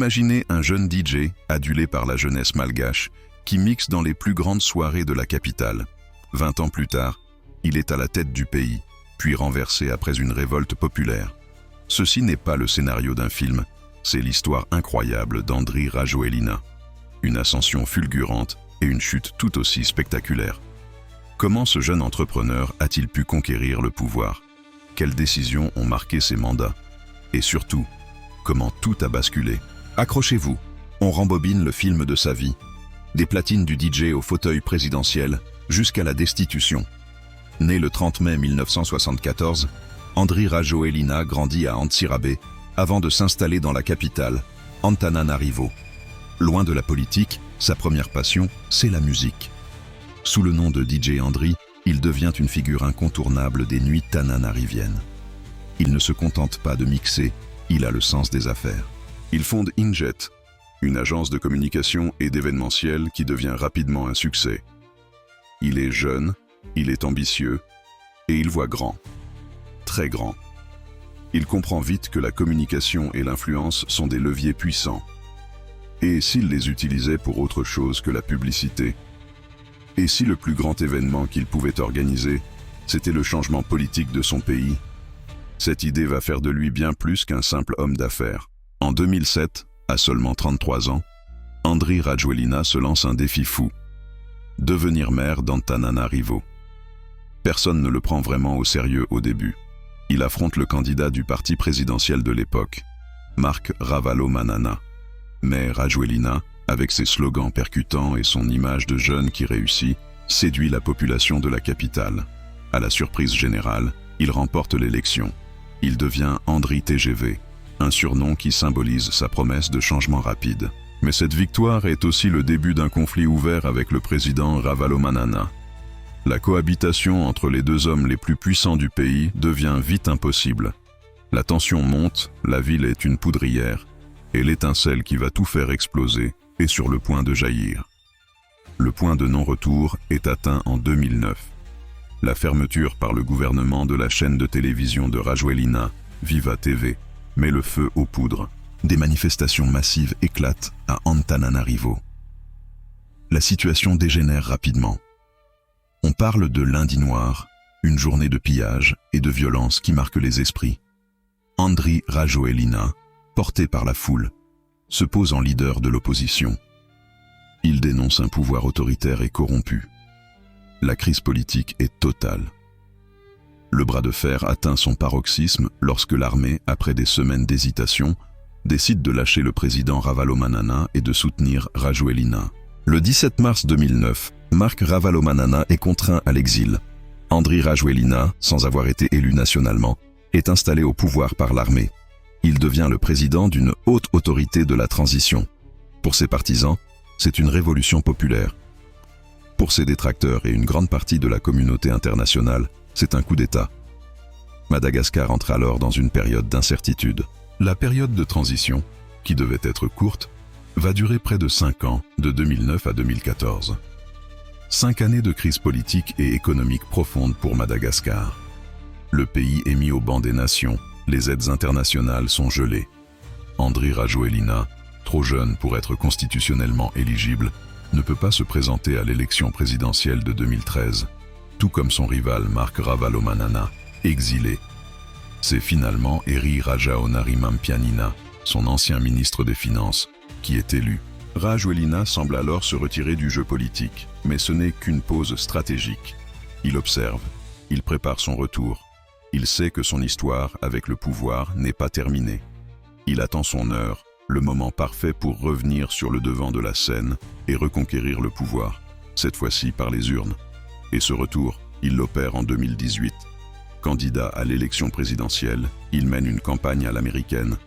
Imaginez un jeune DJ, adulé par la jeunesse malgache, qui mixe dans les plus grandes soirées de la capitale. 20 ans plus tard, il est à la tête du pays, puis renversé après une révolte populaire. Ceci n'est pas le scénario d'un film, c'est l'histoire incroyable d'Andry Rajoelina. Une ascension fulgurante et une chute tout aussi spectaculaire. Comment ce jeune entrepreneur a-t-il pu conquérir le pouvoir? Quelles décisions ont marqué ses mandats? Et surtout, comment tout a basculé? Accrochez-vous, on rembobine le film de sa vie. Des platines du DJ au fauteuil présidentiel jusqu'à la destitution. Né le 30 mai 1974, Andry Rajoelina grandit à Antsirabe avant de s'installer dans la capitale, Antananarivo. Loin de la politique, sa première passion, c'est la musique. Sous le nom de DJ Andry, il devient une figure incontournable des nuits tananariviennes. Il ne se contente pas de mixer, il a le sens des affaires. Il fonde Injet, une agence de communication et d'événementiel qui devient rapidement un succès. Il est jeune, il est ambitieux et il voit grand, très grand. Il comprend vite que la communication et l'influence sont des leviers puissants. Et s'il les utilisait pour autre chose que la publicité? Et si le plus grand événement qu'il pouvait organiser, c'était le changement politique de son pays? Cette idée va faire de lui bien plus qu'un simple homme d'affaires. En 2007, à seulement 33 ans, Andry Rajoelina se lance un défi fou. Devenir maire d'Antananarivo. Personne ne le prend vraiment au sérieux au début. Il affronte le candidat du parti présidentiel de l'époque, Marc Ravalomanana. Mais Rajoelina, avec ses slogans percutants et son image de jeune qui réussit, séduit la population de la capitale. À la surprise générale, il remporte l'élection. Il devient Andry TGV, un surnom qui symbolise sa promesse de changement rapide. Mais cette victoire est aussi le début d'un conflit ouvert avec le président Ravalomanana. La cohabitation entre les deux hommes les plus puissants du pays devient vite impossible. La tension monte, la ville est une poudrière, et l'étincelle qui va tout faire exploser est sur le point de jaillir. Le point de non-retour est atteint en 2009. La fermeture par le gouvernement de la chaîne de télévision de Rajoelina, Viva TV, met le feu aux poudres. Des manifestations massives éclatent à Antananarivo. La situation dégénère rapidement. On parle de lundi noir, une journée de pillage et de violence qui marque les esprits. Andry Rajoelina, porté par la foule, se pose en leader de l'opposition. Il dénonce un pouvoir autoritaire et corrompu. La crise politique est totale. Le bras de fer atteint son paroxysme lorsque l'armée, après des semaines d'hésitation, décide de lâcher le président Ravalomanana et de soutenir Rajoelina. Le 17 mars 2009, Marc Ravalomanana est contraint à l'exil. Andry Rajoelina, sans avoir été élu nationalement, est installé au pouvoir par l'armée. Il devient le président d'une haute autorité de la transition. Pour ses partisans, c'est une révolution populaire. Pour ses détracteurs et une grande partie de la communauté internationale, c'est un coup d'État. Madagascar entre alors dans une période d'incertitude. La période de transition, qui devait être courte, va durer près de 5 ans, de 2009 à 2014. 5 années de crise politique et économique profonde pour Madagascar. Le pays est mis au banc des nations, les aides internationales sont gelées. Andry Rajoelina, trop jeune pour être constitutionnellement éligible, ne peut pas se présenter à l'élection présidentielle de 2013, tout comme son rival Marc Ravalomanana, exilé. C'est finalement Eri Rajaonarimampianina, son ancien ministre des Finances, qui est élu. Rajoelina semble alors se retirer du jeu politique, mais ce n'est qu'une pause stratégique. Il observe, il prépare son retour. Il sait que son histoire avec le pouvoir n'est pas terminée. Il attend son heure, le moment parfait pour revenir sur le devant de la scène et reconquérir le pouvoir, cette fois-ci par les urnes. Et ce retour, il l'opère en 2018. Candidat à l'élection présidentielle, il mène une campagne à l'américaine,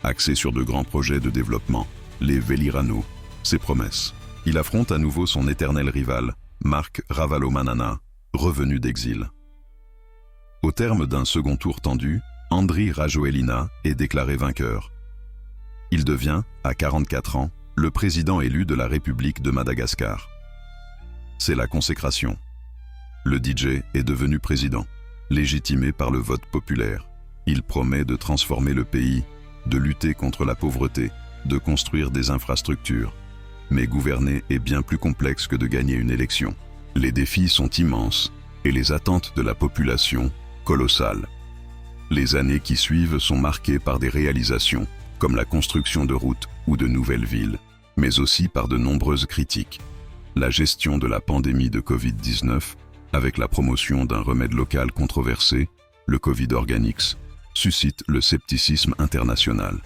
axée sur de grands projets de développement, les Velirano, ses promesses. Il affronte à nouveau son éternel rival, Marc Ravalomanana, revenu d'exil. Au terme d'un second tour tendu, Andry Rajoelina est déclaré vainqueur. Il devient, à 44 ans, le président élu de la République de Madagascar. C'est la consécration. Le DJ est devenu président, légitimé par le vote populaire. Il promet de transformer le pays, de lutter contre la pauvreté de construire des infrastructures. Mais gouverner est bien plus complexe que de gagner une élection. Les défis sont immenses et les attentes de la population colossales. Les années qui suivent sont marquées par des réalisations, comme la construction de routes ou de nouvelles villes, mais aussi par de nombreuses critiques. La gestion de la pandémie de Covid-19, avec la promotion d'un remède local controversé, le Covid Organics, suscite le scepticisme international.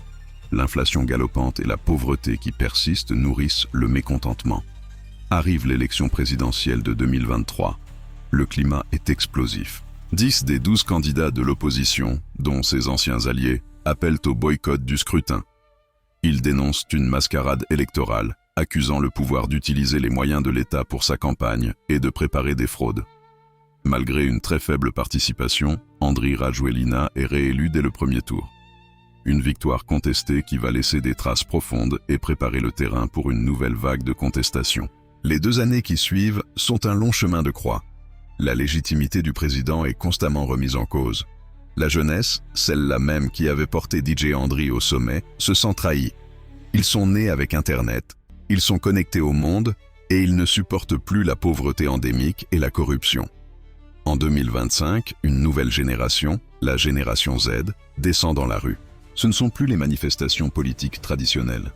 L'inflation galopante et la pauvreté qui persistent nourrissent le mécontentement. Arrive l'élection présidentielle de 2023. Le climat est explosif. 10 des 12 candidats de l'opposition, dont ses anciens alliés, appellent au boycott du scrutin. Ils dénoncent une mascarade électorale, accusant le pouvoir d'utiliser les moyens de l'État pour sa campagne et de préparer des fraudes. Malgré une très faible participation, Andry Rajoelina est réélu dès le premier tour. Une victoire contestée qui va laisser des traces profondes et préparer le terrain pour une nouvelle vague de contestation. Les 2 années qui suivent sont un long chemin de croix. La légitimité du président est constamment remise en cause. La jeunesse, celle-là même qui avait porté DJ Andry au sommet, se sent trahie. Ils sont nés avec Internet, ils sont connectés au monde et ils ne supportent plus la pauvreté endémique et la corruption. En 2025, une nouvelle génération, la génération Z, descend dans la rue. Ce ne sont plus les manifestations politiques traditionnelles.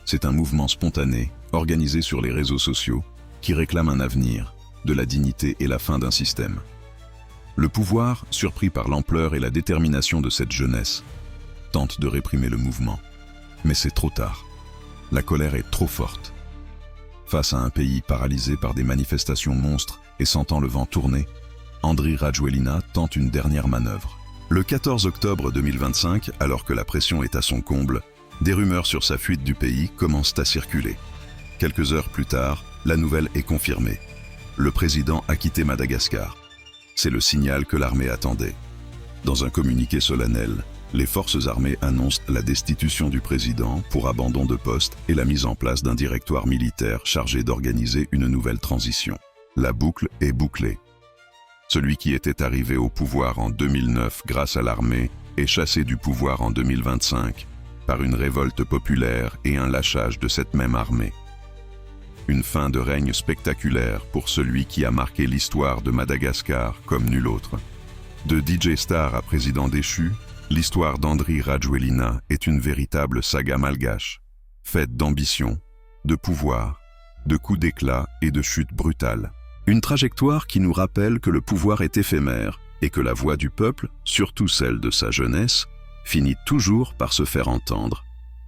C'est un mouvement spontané, organisé sur les réseaux sociaux, qui réclame un avenir, de la dignité et la fin d'un système. Le pouvoir, surpris par l'ampleur et la détermination de cette jeunesse, tente de réprimer le mouvement. Mais c'est trop tard. La colère est trop forte. Face à un pays paralysé par des manifestations monstres et sentant le vent tourner, Andry Rajoelina tente une dernière manœuvre. Le 14 octobre 2025, alors que la pression est à son comble, des rumeurs sur sa fuite du pays commencent à circuler. Quelques heures plus tard, la nouvelle est confirmée. Le président a quitté Madagascar. C'est le signal que l'armée attendait. Dans un communiqué solennel, les forces armées annoncent la destitution du président pour abandon de poste et la mise en place d'un directoire militaire chargé d'organiser une nouvelle transition. La boucle est bouclée. Celui qui était arrivé au pouvoir en 2009 grâce à l'armée est chassé du pouvoir en 2025 par une révolte populaire et un lâchage de cette même armée. Une fin de règne spectaculaire pour celui qui a marqué l'histoire de Madagascar comme nul autre. De DJ Star à président déchu, l'histoire d'Andry Rajoelina est une véritable saga malgache, faite d'ambition, de pouvoir, de coups d'éclat et de chutes brutales. Une trajectoire qui nous rappelle que le pouvoir est éphémère et que la voix du peuple, surtout celle de sa jeunesse, finit toujours par se faire entendre.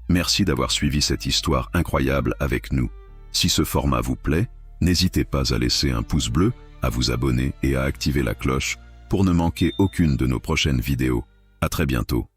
Merci d'avoir suivi cette histoire incroyable avec nous. Si ce format vous plaît, n'hésitez pas à laisser un pouce bleu, à vous abonner et à activer la cloche pour ne manquer aucune de nos prochaines vidéos. À très bientôt.